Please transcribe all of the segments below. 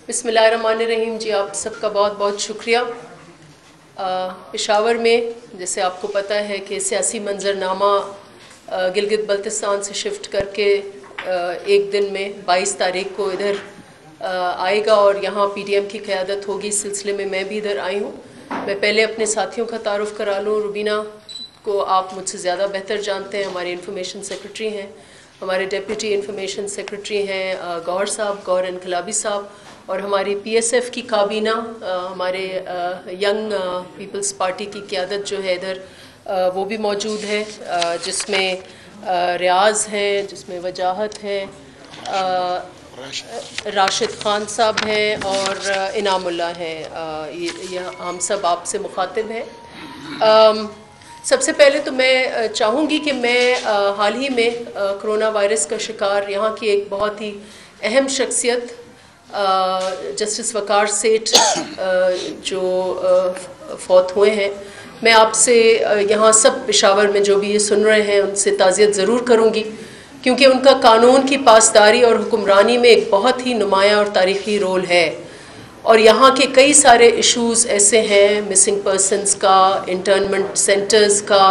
بسم اللہ الرحمن الرحیم. جی آپ سب کا بہت بہت شکریہ. پشاور میں جیسے آپ کو پتہ ہے کہ سیاسی منظرنامہ گلگت بلتستان سے شفٹ کر کے ایک دن میں 22 تاریخ کو ادھر آئے گا اور یہاں پی ڈی ایم کی قیادت ہوگی. اس سلسلے میں بھی ادھر آئی ہوں. میں پہلے اپنے ساتھیوں کا تعارف کرا لوں. روبینہ کو آپ مجھ سے زیادہ بہتر جانتے ہیں, ہمارے انفارمیشن سیکرٹری ہیں. ہمارے ڈیپیوٹی انفارمیشن سیکرٹری ہیں گوہر صاحب, گوہر انقلابی صاحب, اور ہماری پی ایس ایف کی کابینہ, ہمارے ینگ پیپلز پارٹی کی قیادت جو ہے ادھر وہ بھی موجود ہے, جس میں ریاض ہیں, جس میں وجاہت ہے, راشد خان صاحب ہیں اور انعام اللہ ہیں. یہ ہم سب آپ سے مخاطب ہیں. سب سے پہلے تو میں چاہوں گی کہ میں حال ہی میں کرونا وائرس کا شکار یہاں کی ایک بہت ہی اہم شخصیت جسٹس وقار سیٹھ جو فوت ہوئے ہیں, میں آپ سے یہاں سب پشاور میں جو بھی یہ سن رہے ہیں ان سے تعزیت ضرور کروں گی, کیونکہ ان کا قانون کی پاسداری اور حکمرانی میں ایک بہت ہی نمایاں اور تاریخی رول ہے. اور یہاں کے کئی سارے ایشوز ایسے ہیں, مسنگ پرسنز کا, انٹرنمنٹ سینٹرز کا,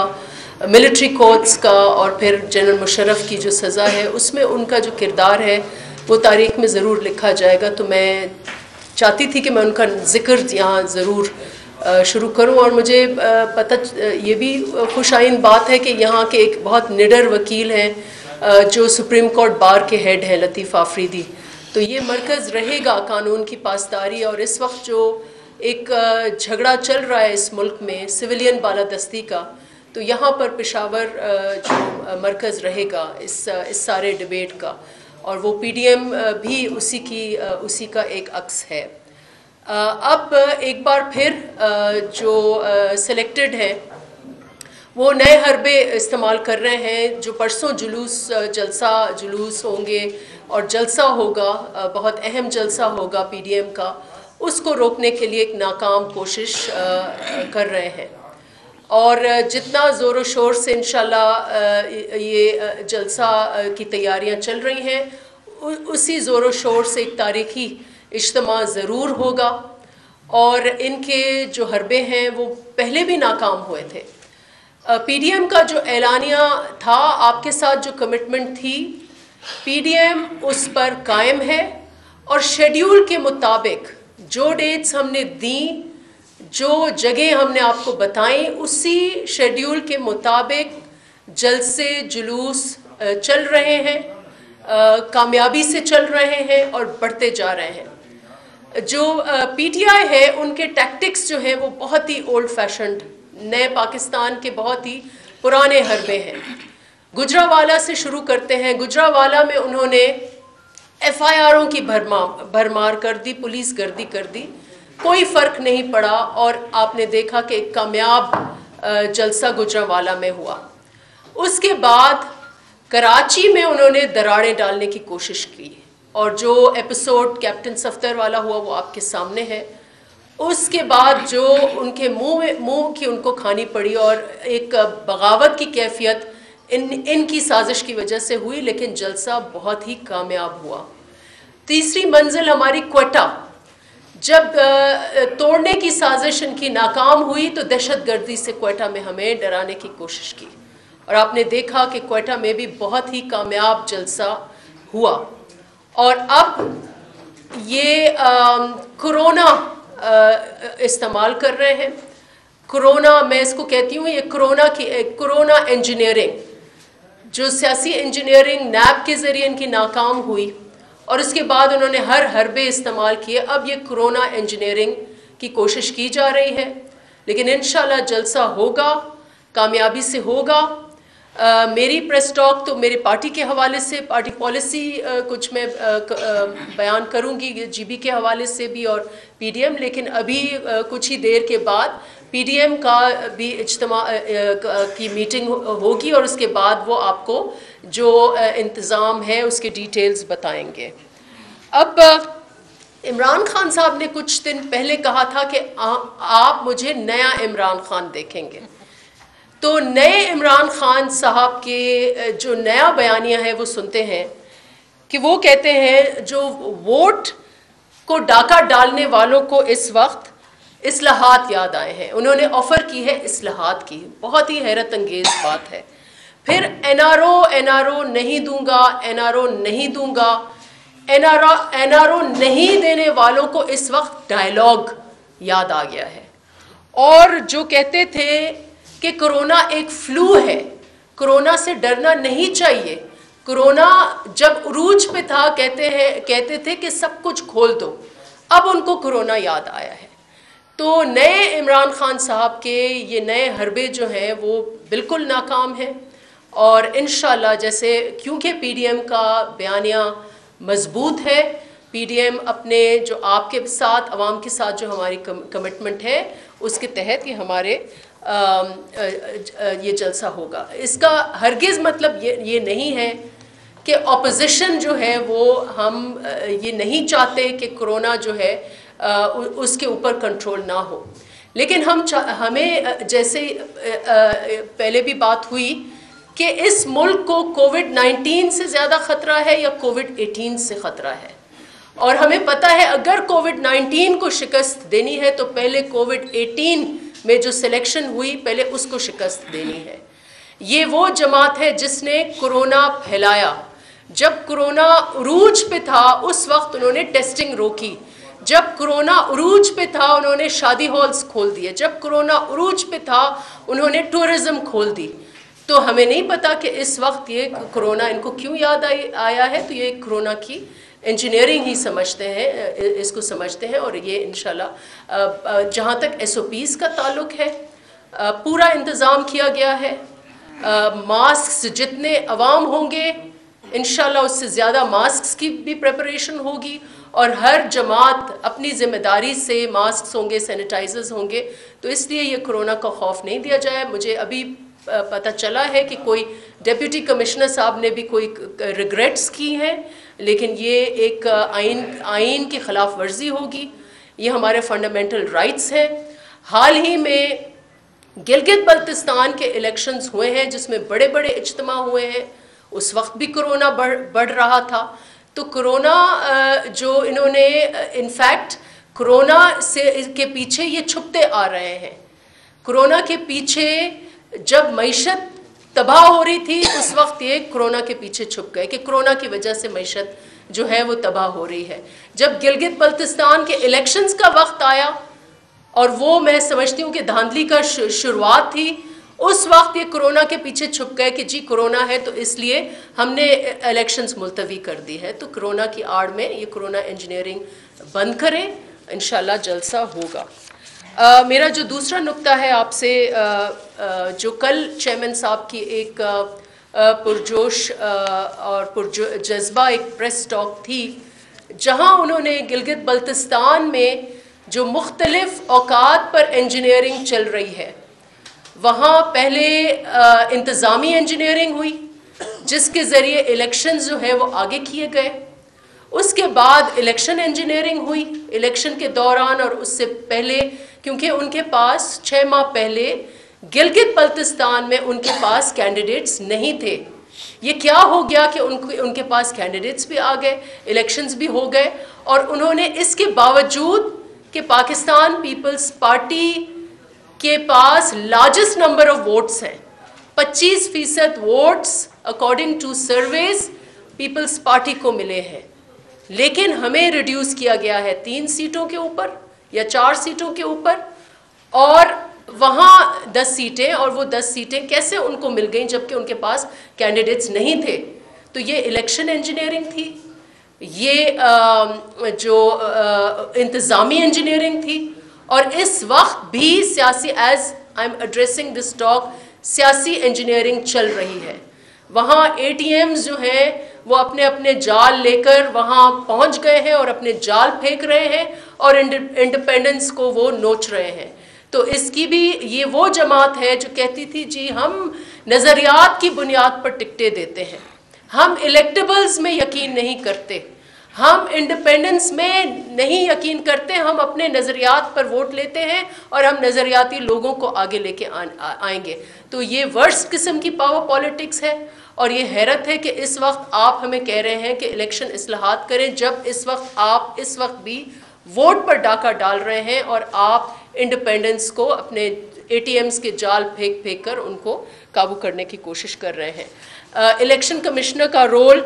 ملٹری کورٹس کا, اور پھر جنرل مشرف کی جو سزا ہے اس میں ان کا جو کردار ہے وہ تاریخ میں ضرور لکھا جائے گا. تو میں چاہتی تھی کہ میں ان کا ذکر یہاں ضرور شروع کروں. اور مجھے یہ بھی خوش آئند بات ہے کہ یہاں کے ایک بہت نڈر وکیل ہیں جو سپریم کورٹ بار کے ہیڈ ہیں, لطیف آفریدی. تو یہ مرکز رہے گا قانون کی پاسداری. اور اس وقت جو ایک جھگڑا چل رہا ہے اس ملک میں سویلین بالادستی کا, تو یہاں پر پشاور جو مرکز رہے گا اس سارے ڈیبیٹ کا, اور وہ پی ڈی ایم بھی اسی کا ایک عکس ہے. اب ایک بار پھر جو سلیکٹڈ ہیں وہ نئے حربے استعمال کر رہے ہیں. جو پرسوں جلوس ہوں گے اور جلسہ ہوگا, بہت اہم جلسہ ہوگا پی ڈی ایم کا, اس کو روکنے کے لیے ایک ناکام کوشش کر رہے ہیں. اور جتنا زور و شور سے انشاءاللہ یہ جلسہ کی تیاریاں چل رہی ہیں, اسی زور و شور سے ایک تاریخی اجتماع ضرور ہوگا. اور ان کے جو حربے ہیں وہ پہلے بھی ناکام ہوئے تھے. پی ڈی ایم کا جو اعلانیہ تھا, آپ کے ساتھ جو کمٹمنٹ تھی, پی ڈی ایم اس پر قائم ہے, اور شیڈیول کے مطابق جو ڈیٹس ہم نے دیں, جو جگہ ہم نے آپ کو بتائیں, اسی شیڈیول کے مطابق جلسے جلوس چل رہے ہیں, کامیابی سے چل رہے ہیں اور بڑھتے جا رہے ہیں. جو پی ٹی آئی ہے ان کے ٹیکٹکس جو ہیں وہ بہت ہی اولڈ فیشنڈ, نئے پاکستان کے بہت ہی پرانے حربے ہیں. گجرانوالہ سے شروع کرتے ہیں. گجرانوالہ میں انہوں نے ایف آئی آروں کی بھرمار کر دی, پولیس گردی کر دی, کوئی فرق نہیں پڑا, اور آپ نے دیکھا کہ ایک کامیاب جلسہ گجرانوالہ میں ہوا. اس کے بعد کراچی میں انہوں نے دراڑیں ڈالنے کی کوشش کی, اور جو ایپیسوڈ کیپٹن صفدر والا ہوا وہ آپ کے سامنے ہے. اس کے بعد جو ان کے منہ کی ان کو کھانی پڑی, اور ایک بغاوت کی کیفیت ان کی سازش کی وجہ سے ہوئی, لیکن جلسہ بہت ہی کامیاب ہوا. تیسری منزل ہماری کوئٹہ, جب توڑنے کی سازش ان کی ناکام ہوئی تو دہشت گردی سے کوئٹہ میں ہمیں ڈرانے کی کوشش کی, اور آپ نے دیکھا کہ کوئٹہ میں بھی بہت ہی کامیاب جلسہ ہوا. اور اب یہ کرونا استعمال کر رہے ہیں. کرونا, میں اس کو کہتی ہوں یہ کرونا انجینئرنگ, جو سیاسی انجینئرنگ نیب کے ذریعے ان کی ناکام ہوئی, اور اس کے بعد انہوں نے ہر حربے استعمال کیے. اب یہ کرونا انجینئرنگ کی کوشش کی جا رہی ہے, لیکن انشاءاللہ جلسہ ہوگا, کامیابی سے ہوگا. میری پریس ٹاک تو میری پارٹی کے حوالے سے, پارٹی پالیسی کچھ میں بیان کروں گی جی بی کے حوالے سے بھی اور پی ڈی ایم, لیکن ابھی کچھ ہی دیر کے بعد پی ڈی ایم کا بھی اجتماع کی میٹنگ ہوگی, اور اس کے بعد وہ آپ کو جو انتظام ہے اس کے ڈیٹیلز بتائیں گے. اب عمران خان صاحب نے کچھ دن پہلے کہا تھا کہ آپ مجھے نیا عمران خان دیکھیں گے. تو نئے عمران خان صاحب کے جو نیا بیانیہ ہے وہ سنتے ہیں کہ وہ کہتے ہیں جو ووٹ کو ڈاکہ ڈالنے والوں کو اس وقت اصلاحات یاد آئے ہیں. انہوں نے آفر کی ہے اصلاحات کی. بہت ہی حیرت انگیز بات ہے. پھر این آر او نہیں دوں گا, این آر او نہیں دوں گا. این آر او نہیں دینے والوں کو اس وقت ڈائلاگ یاد آ گیا ہے. اور جو کہتے تھے کہ کرونا ایک فلو ہے, کرونا سے ڈرنا نہیں چاہیے, کرونا جب عروج پہ تھا کہتے تھے کہ سب کچھ کھول دو, اب ان کو کرونا یاد آیا ہے. تو نئے عمران خان صاحب کے یہ نئے حربے جو ہیں وہ بالکل ناکام ہیں. اور انشاءاللہ جیسے کیونکہ پی ڈی ایم کا بیانیہ مضبوط ہے, پی ڈی ایم اپنے جو آپ کے ساتھ عوام کے ساتھ جو ہماری کمٹمنٹ ہے اس کے تحت یہ ہمارے یہ جلسہ ہوگا. اس کا ہرگز مطلب یہ نہیں ہے کہ اپوزیشن جو ہے وہ ہم یہ نہیں چاہتے کہ کرونا جو ہے اس کے اوپر کنٹرول نہ ہو, لیکن ہمیں جیسے پہلے بھی بات ہوئی کہ اس ملک کو کووڈ-19 سے زیادہ خطرہ ہے یا کووڈ-18 سے خطرہ ہے. اور ہمیں پتہ ہے اگر کووڈ-19 کو شکست دینی ہے تو پہلے کووڈ-18 میں جو سلیکشن ہوئی پہلے اس کو شکست دینی ہے. یہ وہ جماعت ہے جس نے کرونا پھیلایا. جب کرونا عروج پہ تھا اس وقت انہوں نے ٹیسٹنگ روکی. جب کرونا عروج پہ تھا انہوں نے شادی ہالز کھول دیے. جب کرونا عروج پہ تھا انہوں نے ٹورزم کھول دی. تو ہمیں نہیں پتا کہ اس وقت یہ کرونا ان کو کیوں یاد آیا ہے. تو یہ کرونا کی انجینئرنگ ہی سمجھتے ہیں, اس کو سمجھتے ہیں. اور یہ انشاءاللہ جہاں تک ایس او پیز کا تعلق ہے پورا انتظام کیا گیا ہے. ماسکس جتنے عوام ہوں گے انشاءاللہ اس سے زیادہ ماسکس کی بھی پریپریشن ہوگی, اور ہر جماعت اپنی ذمہ داری سے ماسکس ہوں گے, سینیٹائزرز ہوں گے. تو اس لیے یہ کرونا کا خوف نہیں دیا جائے. مجھے ابھی پتہ چلا ہے کہ کوئی ڈیپیوٹی کمشنر صاحب نے بھی کوئی ریگریٹس کی ہیں, لیکن یہ ایک آئین کی خلاف ورزی ہوگی. یہ ہمارے فنڈامنٹل رائٹس ہیں. حال ہی میں گلگت بلتستان کے الیکشنز ہوئے ہیں جس میں بڑے بڑے اجتماع ہوئے ہیں. اس وقت بھی کرونا بڑھ رہا تھا. تو کرونا جو انہوں نے انفیکٹ کرونا کے پیچھے یہ چھپتے آ رہے ہیں. کرونا کے پیچھے جب معیشت تباہ ہو رہی تھی اس وقت یہ کرونا کے پیچھے چھپ گئے کہ کرونا کی وجہ سے معیشت جو ہے وہ تباہ ہو رہی ہے. جب گلگت بلتستان کے الیکشنز کا وقت آیا اور وہ میں سمجھتی ہوں کہ دھاندلی کا شروعات تھی, اس وقت یہ کرونا کے پیچھے چھپ گئے کہ جی کرونا ہے تو اس لیے ہم نے الیکشنز ملتوی کر دی ہے. تو کرونا کی آڑ میں یہ کرونا انجینئرنگ بند کریں, انشاءاللہ جلسہ ہوگا. میرا جو دوسرا نقطہ ہے آپ سے, جو کل چیئرمین صاحب کی ایک پرجوش اور جذبہ ایک پریس ٹاک تھی جہاں انہوں نے گلگت بلتستان میں جو مختلف اوقات پر انجینئرنگ چل رہی ہے وہاں پہلے انتظامی انجینئرنگ ہوئی جس کے ذریعے الیکشنز جو ہے وہ آگے کیے گئے. اس کے بعد الیکشن انجینئرنگ ہوئی الیکشن کے دوران اور اس سے پہلے, کیونکہ ان کے پاس 6 ماہ پہلے گلگت بلتستان میں ان کے پاس کینڈیڈیٹس نہیں تھے. یہ کیا ہو گیا کہ ان کے پاس کینڈیڈیٹس بھی آ گئے, الیکشنز بھی ہو گئے, اور انہوں نے اس کے باوجود کہ پاکستان پیپلز پارٹی کے پاس لارجسٹ نمبر آف ووٹس ہیں, 25% votes according to surveys Peoples Party کو ملے ہیں, لیکن ہمیں ریڈیوس کیا گیا ہے 3 سیٹوں کے اوپر یا 4 سیٹوں کے اوپر, اور وہاں 10 سیٹیں, اور وہ 10 سیٹیں کیسے ان کو مل گئیں جبکہ ان کے پاس کینڈیڈیٹس نہیں تھے. تو یہ الیکشن انجینئرنگ تھی, یہ جو انتظامی انجینئرنگ تھی, اور اس وقت بھی سیاسی as I am addressing this talk سیاسی انجینئرنگ چل رہی ہے. وہاں اے ٹی ایمز جو ہیں وہ اپنے اپنے جال لے کر وہاں پہنچ گئے ہیں اور اپنے جال پھینک رہے ہیں اور انڈیپینڈنس کو وہ نوچ رہے ہیں. تو اس کی بھی یہ وہ جماعت ہے جو کہتی تھی جی ہم نظریات کی بنیاد پر ٹکٹیں دیتے ہیں, ہم الیکٹیبلز میں یقین نہیں کرتے, ہم انڈیپینڈنس میں نہیں یقین کرتے, ہم اپنے نظریات پر ووٹ لیتے ہیں اور ہم نظریاتی لوگوں کو آگے لے کے آئیں گے. تو یہ ورس قسم کی پاور پالیٹکس ہے, اور یہ حیرت ہے کہ اس وقت آپ ہمیں کہہ رہے ہیں کہ الیکشن اصلاحات کریں، جب اس وقت آپ اس وقت بھی ووٹ پر ڈاکہ ڈال رہے ہیں اور آپ انڈیپینڈنس کو اپنے اے ٹی ایمز کے جال پھینک پھینک کر ان کو قابو کرنے کی کوشش کر رہے ہیں۔ الیکشن کمشنر کا رول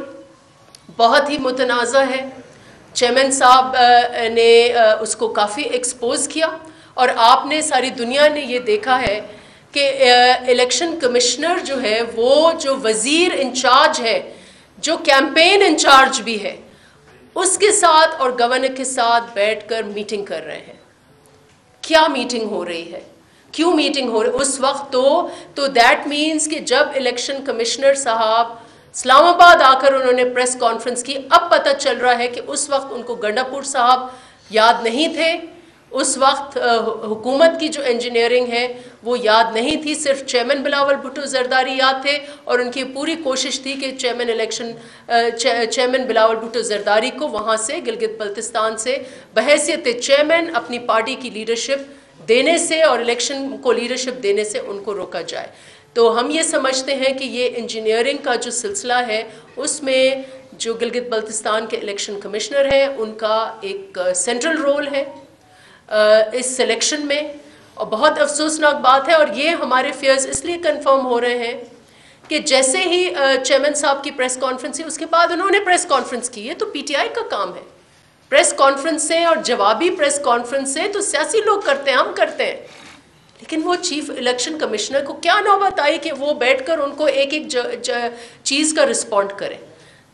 بہت ہی متنازع ہے۔ چیئرمین صاحب نے اس کو کافی ایکسپوز کیا، اور آپ نے ساری دنیا نے یہ دیکھا ہے کہ الیکشن کمشنر جو ہے وہ جو وزیر انچارج ہے، جو کیمپین انچارج بھی ہے، اس کے ساتھ اور گورنر کے ساتھ بیٹھ کر میٹنگ کر رہے ہیں۔ کیا میٹنگ ہو رہی ہے؟ کیوں میٹنگ ہو رہی ہے؟ اس وقت تو دیٹ مینس کہ جب الیکشن کمشنر صاحب اسلام آباد آ کر انہوں نے پریس کانفرنس کی، اب پتہ چل رہا ہے کہ اس وقت ان کو گنڈا پور صاحب یاد نہیں تھے، اس وقت حکومت کی جو انجینئرنگ ہے وہ یاد نہیں تھی، صرف چیئرمین بلاول بھٹو زرداری یاد تھے، اور ان کی پوری کوشش تھی کہ چیئرمین بلاول بھٹو زرداری کو وہاں سے گلگت بلتستان سے بحیثیت چیئرمین اپنی پارٹی کی لیڈرشپ دینے سے اور الیکشن کو لیڈرشپ دینے سے ان کو روکا جائے۔ تو ہم یہ سمجھتے ہیں کہ یہ انجینئرنگ کا جو سلسلہ ہے اس میں جو گلگت بلتستان کے الیکشن کمشنر ہیں ان کا ایک سینٹرل رول ہے اس سلیکشن میں، اور بہت افسوسناک بات ہے، اور یہ ہمارے فیئرز اس لیے کنفرم ہو رہے ہیں کہ جیسے ہی چیئرمین صاحب کی پریس کانفرنس ہوئی، اس کے بعد انہوں نے پریس کانفرنس کی ہے، تو پی ٹی آئی کا کام ہے پریس کانفرنسیں اور جوابی پریس کانفرنسیں تو سیاسی لوگ کرتے ہیں، ہم کرتے ہیں، لیکن وہ چیف الیکشن کمشنر کو کیا نوبت آئی کہ وہ بیٹھ کر ان کو ایک ایک چیز کا رسپونڈ کریں؟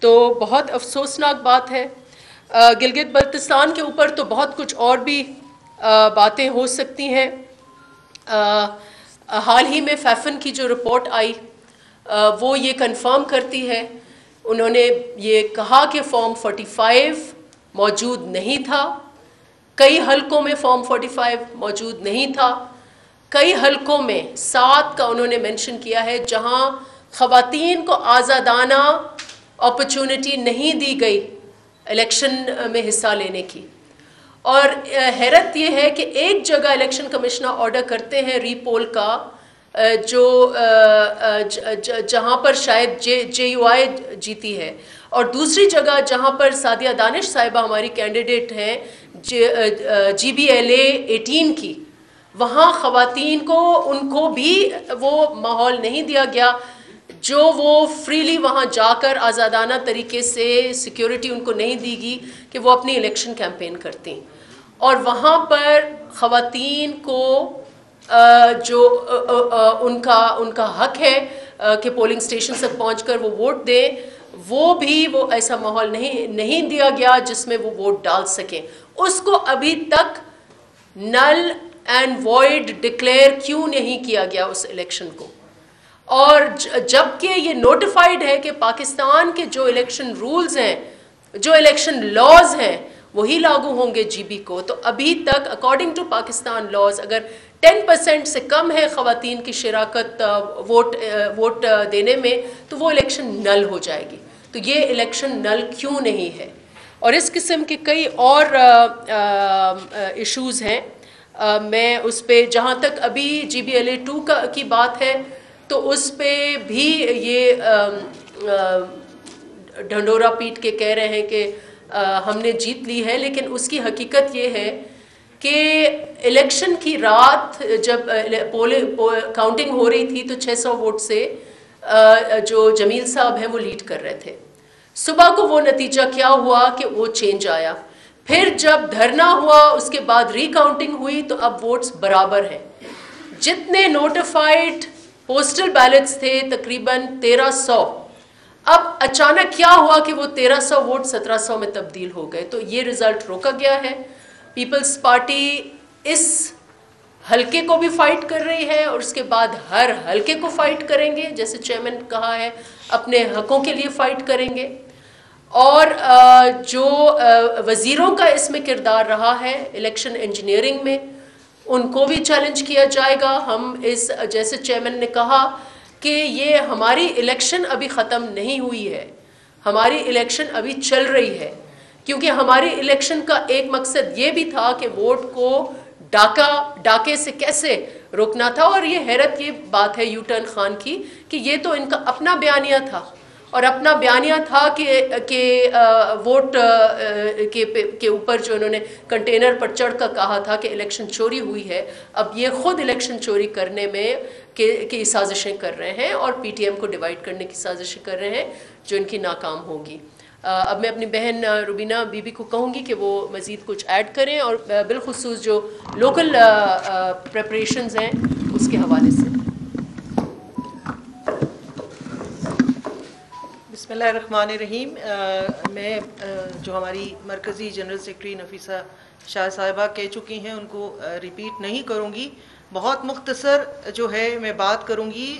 تو بہت افسوسناک بات ہے۔ گلگت بلتستان کے اوپر تو بہت کچھ اور بھی باتیں ہو سکتی ہیں۔ حال ہی میں فیفن کی جو رپورٹ آئی وہ یہ کنفرم کرتی ہے، انہوں نے یہ کہا کہ فارم 45 موجود نہیں تھا، کئی حلقوں میں فارم 45 موجود نہیں تھا، کئی حلقوں میں 7 کا انہوں نے مینشن کیا ہے جہاں خواتین کو آزادانہ اپرچونٹی نہیں دی گئی الیکشن میں حصہ لینے کی۔ اور حیرت یہ ہے کہ ایک جگہ الیکشن کمشنر آرڈر کرتے ہیں ری پول کا، جو جہاں پر شاید جے یو آئی جیتی ہے، اور دوسری جگہ جہاں پر سعدیہ دانش صاحبہ ہماری کینڈیڈیٹ ہیں جی بی ایل اے 18 کی، وہاں خواتین کو ان کو بھی وہ ماحول نہیں دیا گیا جو وہ فریلی وہاں جا کر آزادانہ طریقے سے سیکیورٹی ان کو نہیں دی گئی کہ وہ اپنی الیکشن کیمپین کرتی، اور وہاں پر خواتین کو جو ان کا حق ہے کہ پولنگ اسٹیشن تک پہنچ کر وہ ووٹ دیں، وہ بھی وہ ایسا ماحول نہیں دیا گیا جس میں وہ ووٹ ڈال سکیں۔ اس کو ابھی تک نل اینڈ وائڈ ڈکلیئر کیوں نہیں کیا گیا اس الیکشن کو؟ اور جبکہ یہ نوٹیفائیڈ ہے کہ پاکستان کے جو الیکشن رولز ہیں، جو الیکشن لاز ہیں، وہی لاگو ہوں گے جی بی کو، تو ابھی تک اکارڈنگ ٹو پاکستان لاز اگر 10% سے کم ہے خواتین کی شراکت ووٹ دینے میں تو وہ الیکشن نل ہو جائے گی۔ تو یہ الیکشن نل کیوں نہیں ہے؟ اور اس قسم کے کئی اور ایشوز ہیں، میں اس پہ جہاں تک ابھی جی بی ایل اے 2 کی بات ہے تو اس پہ بھی یہ ڈھنڈورا پیٹ کے کہہ رہے ہیں کہ ہم نے جیت لی ہے، لیکن اس کی حقیقت یہ ہے کہ الیکشن کی رات جب کاؤنٹنگ ہو رہی تھی تو 600 ووٹ سے جو جمیل صاحب ہیں وہ لیڈ کر رہے تھے، صبح کو وہ نتیجہ کیا ہوا کہ وہ چینج آیا، پھر جب دھرنا ہوا اس کے بعد ری کاؤنٹنگ ہوئی تو اب ووٹس برابر ہیں، جتنے نوٹیفائڈ پوسٹل بیلٹس تھے تقریباً 1300، اب اچانک کیا ہوا کہ وہ 1300 ووٹ 1700 میں تبدیل ہو گئے، تو یہ رزلٹ روکا گیا ہے۔ پیپلز پارٹی اس حلقے کو بھی فائٹ کر رہی ہے اور اس کے بعد ہر حلقے کو فائٹ کریں گے، جیسے چیئرمین کہا ہے اپنے حقوں کے لیے فائٹ کریں گے، اور جو وزیروں کا اس میں کردار رہا ہے الیکشن انجینئرنگ میں ان کو بھی چیلنج کیا جائے گا۔ ہم جیسے چیئرمین نے کہا کہ یہ ہماری الیکشن ابھی ختم نہیں ہوئی ہے، ہماری الیکشن ابھی چل رہی ہے، کیونکہ ہماری الیکشن کا ایک مقصد یہ بھی تھا کہ ووٹ کو ڈاکے سے کیسے روکنا تھا. اور یہ حیرت یہ بات ہے یو ٹرن خان کی کہ یہ تو ان کا اپنا بیانیہ تھا، اور اپنا بیانیہ تھا کہ ووٹ کے اوپر جو انہوں نے کنٹینر پر چڑھ کر کہا تھا کہ الیکشن چوری ہوئی ہے. اب یہ خود الیکشن چوری کرنے میں کی سازشیں کر رہے ہیں اور پی ٹی ایم کو ڈیوائیڈ کرنے کی سازشیں کر رہے ہیں جو ان کی ناکام ہوگی. اب میں اپنی بہن روبینہ بی بی کو کہوں گی کہ وہ مزید کچھ ایڈ کریں، اور بالخصوص جو لوکل پریپریشنز ہیں اس کے حوالے سے. بسم اللہ الرحمن الرحیم. میں جو ہماری مرکزی جنرل سیکرٹری نفیسہ شاہ صاحبہ کہہ چکی ہیں ان کو ریپیٹ نہیں کروں گی. بہت مختصر جو ہے میں بات کروں گی،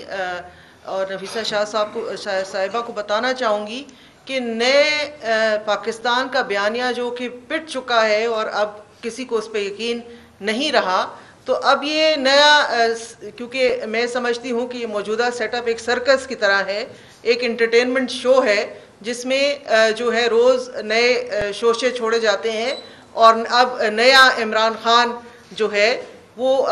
اور نفیسہ شاہ صاحبہ کو بتانا چاہوں گی کہ نئے پاکستان کا بیانیہ جو کہ پٹ چکا ہے اور اب کسی کو اس پہ یقین نہیں رہا، تو اب یہ نیا، کیونکہ میں سمجھتی ہوں کہ یہ موجودہ سیٹ اپ ایک سرکس کی طرح ہے، ایک انٹرٹینمنٹ شو ہے جس میں جو ہے روز نئے شوشے چھوڑے جاتے ہیں. اور اب نیا عمران خان جو ہے وہ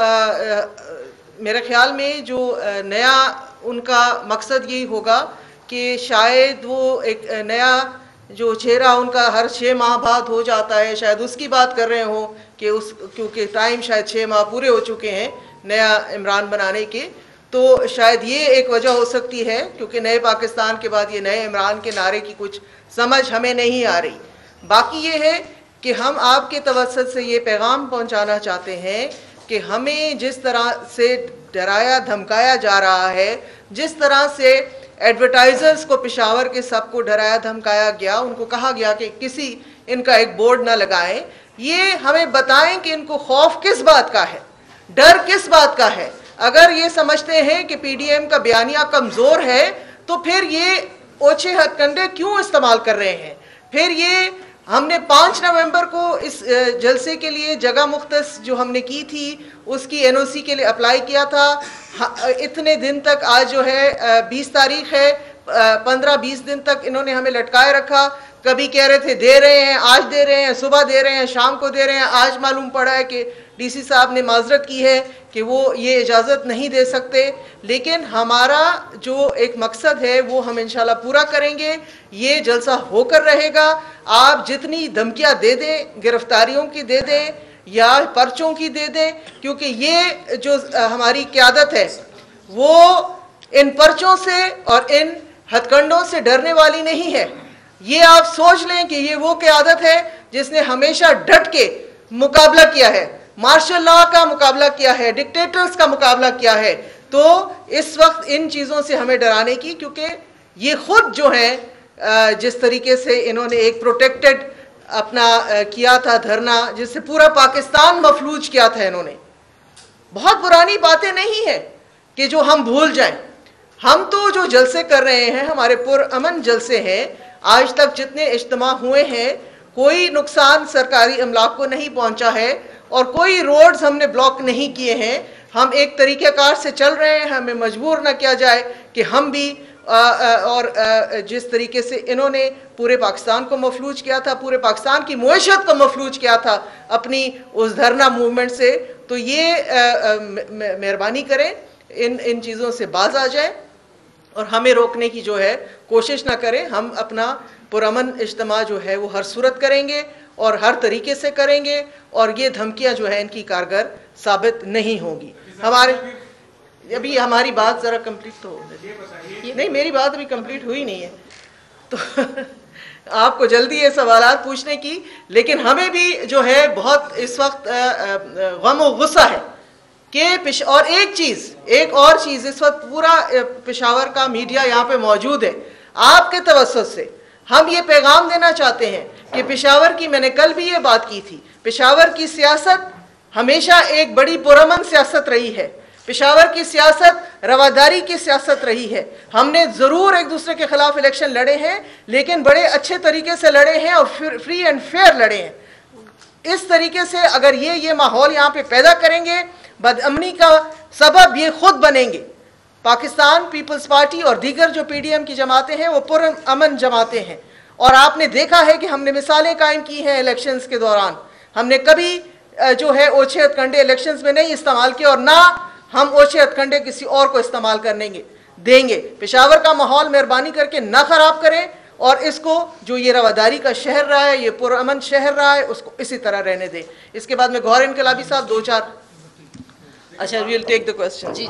میرے خیال میں جو نیا ان کا مقصد یہی ہوگا کہ شاید وہ ایک نیا جو چہرہ ان کا ہر 6 ماہ بعد ہو جاتا ہے، شاید اس کی بات کر رہے ہوں کہ کیونکہ ٹائم شاید 6 ماہ پورے ہو چکے ہیں نیا عمران بنانے کے، تو شاید یہ ایک وجہ ہو سکتی ہے، کیونکہ نئے پاکستان کے بعد یہ نئے عمران کے نعرے کی کچھ سمجھ ہمیں نہیں آ رہی. باقی یہ ہے کہ ہم آپ کے توسط سے یہ پیغام پہنچانا چاہتے ہیں کہ ہمیں جس طرح سے ڈرایا دھمکایا جا رہا ہے، جس طرح سے ایڈورٹائزرز کو پشاور کے سب کو ڈرایا دھمکایا گیا، ان کو کہا گیا کہ کسی ان کا ایک بورڈ نہ لگائیں، یہ ہمیں بتائیں کہ ان کو خوف کس بات کا ہے، ڈر کس بات کا ہے. اگر یہ سمجھتے ہیں کہ پی ڈی ایم کا بیانیہ کمزور ہے تو پھر یہ اوچھے ہتھ کنڈے کیوں استعمال کر رہے ہیں؟ پھر یہ ہم نے 5 نومبر کو اس جلسے کے لیے جگہ مختص جو ہم نے کی تھی اس کی این او سی کے لیے اپلائی کیا تھا. اتنے دن تک، آج جو ہے 20 تاریخ ہے، 15-20 دن تک انہوں نے ہمیں لٹکائے رکھا. کبھی کہہ رہے تھے دے رہے ہیں، آج دے رہے ہیں، صبح دے رہے ہیں، شام کو دے رہے ہیں. آج معلوم پڑا ہے کہ ڈی سی صاحب نے معذرت کی ہے کہ وہ یہ اجازت نہیں دے سکتے. لیکن ہمارا جو ایک مقصد ہے وہ ہم انشاءاللہ پورا کریں گے. یہ جلسہ ہو کر رہے گا. آپ جتنی دھمکیاں دے دیں، گرفتاریوں کی دے دیں یا پرچوں کی دے دیں، کیونکہ یہ جو ہماری قیادت ہے وہ ان پرچوں سے اور ان ہتھ کنڈوں سے ڈرنے والی نہیں ہے. یہ آپ سوچ لیں کہ یہ وہ قیادت ہے جس نے ہمیشہ ڈٹ کے مقابلہ کیا ہے، مارشل لا کا مقابلہ کیا ہے، ڈکٹیٹرز کا مقابلہ کیا ہے. تو اس وقت ان چیزوں سے ہمیں ڈرانے کی، کیونکہ یہ خود جو ہیں جس طریقے سے انہوں نے ایک پروٹیکٹڈ اپنا کیا تھا دھرنا، جس سے پورا پاکستان مفلوج کیا تھا انہوں نے. بہت پرانی باتیں نہیں ہیں کہ جو ہم بھول جائیں. ہم تو جو جلسے کر رہے ہیں ہمارے پرامن جلسے ہیں. آج تک جتنے اجتماع ہوئے ہیں کوئی نقصان سرکاری املاک کو نہیں پہنچا ہے اور کوئی روڈز ہم نے بلاک نہیں کیے ہیں. ہم ایک طریقہ کار سے چل رہے ہیں. ہمیں مجبور نہ کیا جائے کہ ہم بھی اور جس طریقے سے انہوں نے پورے پاکستان کو مفلوج کیا تھا، پورے پاکستان کی معیشت کو مفلوج کیا تھا اپنی اس دھرنا موومنٹ سے، تو یہ مہربانی کریں ان چیزوں سے باز آ جائیں اور ہمیں روکنے کی جو ہے کوشش نہ کریں. ہم اپنا پرامن اجتماع جو ہے وہ ہر صورت کریں گے اور ہر طریقے سے کریں گے، اور یہ دھمکیاں جو ہیں ان کی کارگر ثابت نہیں ہوں گی. ابھی ہماری بات ذرا کمپلیٹ تو ہو نہیں، میری بات ابھی کمپلیٹ ہوئی نہیں ہے، تو آپ کو جلدی ہے سوالات پوچھنے کی، لیکن ہمیں بھی جو ہے بہت اس وقت غم و غصہ ہے کہ اور ایک اور چیز اس وقت پورا پشاور کا میڈیا یہاں پہ موجود ہے. آپ کے توسط سے ہم یہ پیغام دینا چاہتے ہیں کہ پشاور کی، میں نے کل بھی یہ بات کی تھی، پشاور کی سیاست ہمیشہ ایک بڑی پرامن سیاست رہی ہے. پشاور کی سیاست رواداری کی سیاست رہی ہے. ہم نے ضرور ایک دوسرے کے خلاف الیکشن لڑے ہیں، لیکن بڑے اچھے طریقے سے لڑے ہیں اور فری اینڈ فیئر لڑے ہیں. اس طریقے سے اگر یہ ماحول یہاں پہ پیدا کریں گے، بد امنی کا سبب یہ خود بنیں گے. پاکستان پیپلز پارٹی اور دیگر جو پی ڈی ایم کی جماعتیں ہیں وہ پرامن جماعتیں ہیں، اور آپ نے دیکھا ہے کہ ہم نے مثالیں قائم کی ہیں الیکشنز کے دوران. ہم نے کبھی جو ہے اوچھے کنڈے الیکشنز میں نہیں استعمال کیے، اور نہ ہم اوچھے ہتھکنڈے کسی اور کو استعمال کرنے دیں گے. پشاور کا ماحول مہربانی کر کے نہ خراب کریں, اور اس کو جو یہ رواداری کا شہر رہا ہے, یہ پرامن شہر رہا ہے, اس کو اسی طرح رہنے دیں. اس کے بعد میں گوھر انقلابی صاحب 2-4. اچھا, وی ول ٹیک دی کوسچن. جی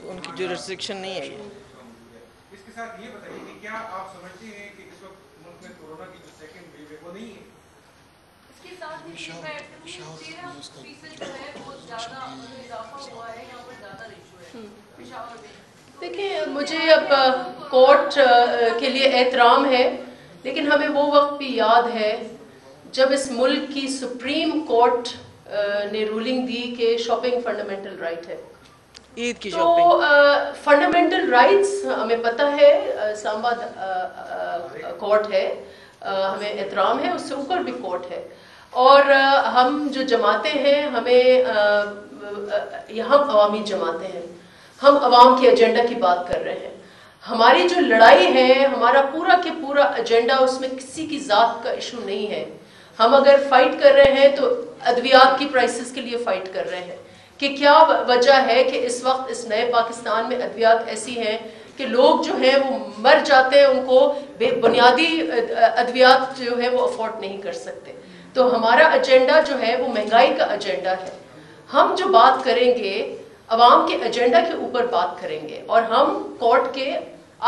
ان کی جورسڈکشن نہیں ہے. اس کے ساتھ یہ بتائیے کہ کیا آپ سمجھتے ہیں کہ اس وقت ملک میں کورونا کی جو سیکنڈ ویو ہے وہ نہیں ہے؟ اس کے ساتھ ہی 13% جو ہے بہت زیادہ اضافہ ہوا ہے, یہاں پر زیادہ ریشو ہے پشاور میں. دیکھیں, مجھے اب کورٹ کے لیے احترام ہے, لیکن ہمیں وہ وقت بھی یاد ہے جب اس ملک کی سپریم کورٹ نے رولنگ دی کہ شاپنگ فنڈامنٹل رائٹ ہے. عید کی تو فنڈامنٹل رائٹس ہمیں پتہ ہے, اسلام آباد کورٹ ہے, ہمیں احترام ہے, اس سے اوپر بھی کورٹ ہے, اور ہم جو جماعتیں ہیں, ہمیں یہاں عوامی جماعتیں ہیں, ہم عوام کے ایجنڈا کی بات کر رہے ہیں. ہماری جو لڑائی ہے, ہمارا پورا کے پورا ایجنڈا, اس میں کسی کی ذات کا ایشو نہیں ہے. ہم اگر فائٹ کر رہے ہیں تو ادویات کی پرائسز کے لیے فائٹ کر رہے ہیں کہ کیا وجہ ہے کہ اس وقت اس نئے پاکستان میں ادویات ایسی ہیں کہ لوگ جو ہیں وہ مر جاتے ہیں, ان کو بنیادی ادویات جو ہے وہ افورڈ نہیں کر سکتے. تو ہمارا ایجنڈا جو ہے وہ مہنگائی کا ایجنڈا ہے. ہم جو بات کریں گے عوام کے ایجنڈا کے اوپر بات کریں گے, اور ہم کورٹ کے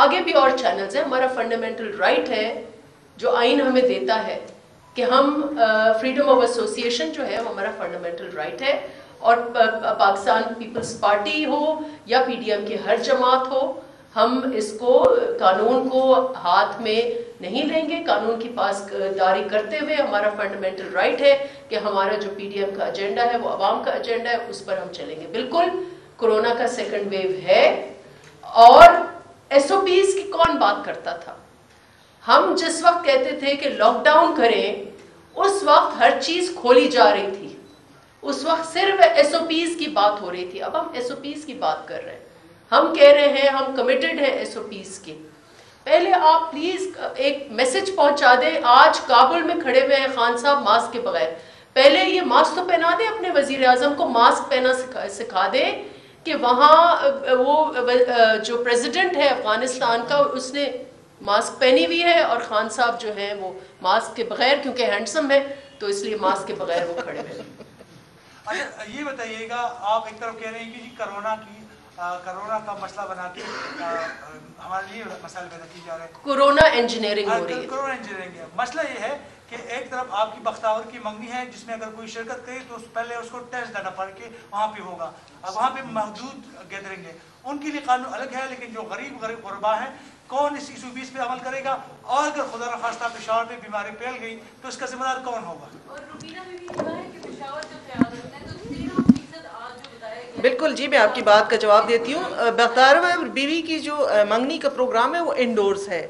آگے بھی اور چینلز ہیں. ہمارا فنڈامنٹل رائٹ ہے جو آئین ہمیں دیتا ہے کہ ہم فریڈم آف ایسوسیشن جو ہے وہ ہمارا فنڈامنٹل رائٹ ہے, اور پاکستان پیپلز پارٹی ہو یا پی ڈی ایم کی ہر جماعت ہو, ہم اس کو قانون کو ہاتھ میں نہیں لیں گے. قانون کی پاسداری کرتے ہوئے ہمارا فنڈامنٹل رائٹ ہے کہ ہمارا جو پی ڈی ایم کا ایجنڈا ہے وہ عوام کا ایجنڈا ہے, اس پر ہم چلیں گے. بالکل کورونا کا سیکنڈ ویو ہے, اور ایس او پیز کی کون بات کرتا تھا؟ ہم جس وقت کہتے تھے کہ لاک ڈاؤن کریں, اس وقت ہر چیز کھولی جا رہی تھی, اس وقت صرف ایس او پیز کی بات ہو رہی تھی. اب ہم ایس او پیز کی بات کر رہے ہیں, ہم کہہ رہے ہیں ہم کمیٹڈ ہیں ایس او پیز کی. پہلے آپ پلیز ایک میسج پہنچا دیں. آج کابل میں کھڑے ہوئے ہیں خان صاحب ماسک کے بغیر. پہلے یہ ماسک تو پہنا دیں, اپنے وزیر اعظم کو ماسک پہنا سکھا دیں کہ وہاں وہ جو پریزیڈنٹ ہے افغانستان کا, اس نے ماسک پہنی ہوئی ہے, اور خان صاحب جو ہیں وہ ماسک کے بغیر, کیونکہ ہینڈسم ہے تو اس لیے ماسک کے بغیر وہ کھڑے ہوئے ہیں. اچھا, یہ بتائیے گا, آپ ایک طرف کہہ رہے ہیں کہ جی کرونا کا مسئلہ بنا کے ہمارے لیے مسائل پیدا کی جا رہے ہیں, کورونا انجینئرنگ ہو رہی ہے. کورونا انجینئرنگ ہے. مسئلہ یہ ہے کہ ایک طرف آپ کی بختاور کی منگنی ہے جس میں اگر کوئی شرکت کرے تو پہلے اس کو ٹیسٹ دینا پڑ کے وہاں پہ ہوگا. اب وہاں پہ محدود گیدرنگ ہے, ان کے لیے قانون الگ ہے, لیکن جو غریب غربا ہیں کون اس ایشو 20 پہ عمل کرے گا؟ اور اگر خدا نخواستہ پشاور میں بیماری پھیل گئی تو اس کا ذمہ دار کون ہوگا؟ اور روبینہ میں بھی کہا ہے کہ پشاور جو خیال رکھتا ہے تو 13% آج جو بتایا گیا. بالکل جی, میں آپ کی بات کا جواب دیتی ہوں. بختیار بیوی کی جو منگنی کا پروگرام ہے وہ انڈورز ہے,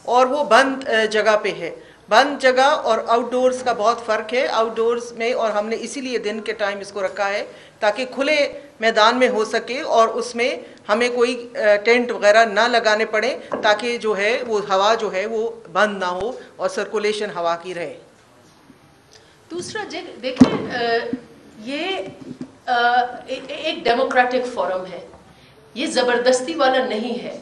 اور وہ بند جگہ پہ ہے. بند جگہ اور آؤٹ ڈورز کا بہت فرق ہے. آؤٹ ڈورز میں, اور ہم نے اسی لیے دن کے ٹائم اس کو رکھا ہے تاکہ کھلے میدان میں ہو سکے, اور اس میں ہمیں کوئی ٹینٹ وغیرہ نہ لگانے پڑے, تاکہ جو ہے وہ ہوا جو ہے وہ بند نہ ہو اور سرکولیشن ہوا کی رہے. دوسرا دیکھیں, یہ ایک ڈیموکریٹک فورم ہے, یہ زبردستی والا نہیں ہے.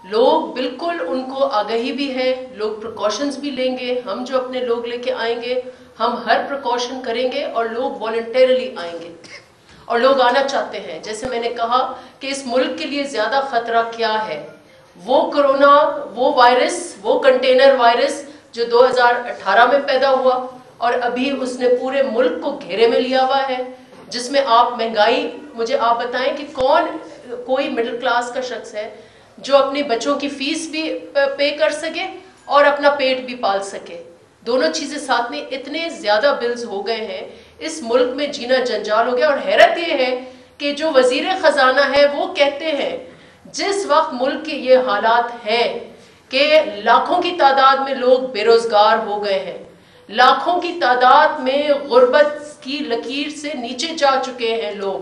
لوگ بالکل, ان کو آگہی بھی ہے, لوگ پریکاشنز بھی لیں گے. ہم جو اپنے لوگ لے کے آئیں گے, ہم ہر پریکاشن کریں گے, اور لوگ والنٹیرلی آئیں گے, اور لوگ آنا چاہتے ہیں. جیسے میں نے کہا کہ اس ملک کے لیے زیادہ خطرہ کیا ہے, وہ کرونا, وہ وائرس, وہ کنٹینر وائرس جو 2018 میں پیدا ہوا, اور ابھی اس نے پورے ملک کو گھیرے میں لیا ہوا ہے, جس میں آپ مہنگائی, مجھے آپ بتائیں کہ کوئی مڈل کلاس کا شخص ہے جو اپنے بچوں کی فیس بھی پے کر سکے اور اپنا پیٹ بھی پال سکے؟ دونوں چیزیں ساتھ میں. اتنے زیادہ بلز ہو گئے ہیں, اس ملک میں جینا جنجال ہو گیا. اور حیرت یہ ہے کہ جو وزیر خزانہ ہے وہ کہتے ہیں جس وقت ملک کے یہ حالات ہیں کہ لاکھوں کی تعداد میں لوگ بے روزگار ہو گئے ہیں, لاکھوں کی تعداد میں غربت کی لکیر سے نیچے جا چکے ہیں لوگ,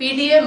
PDM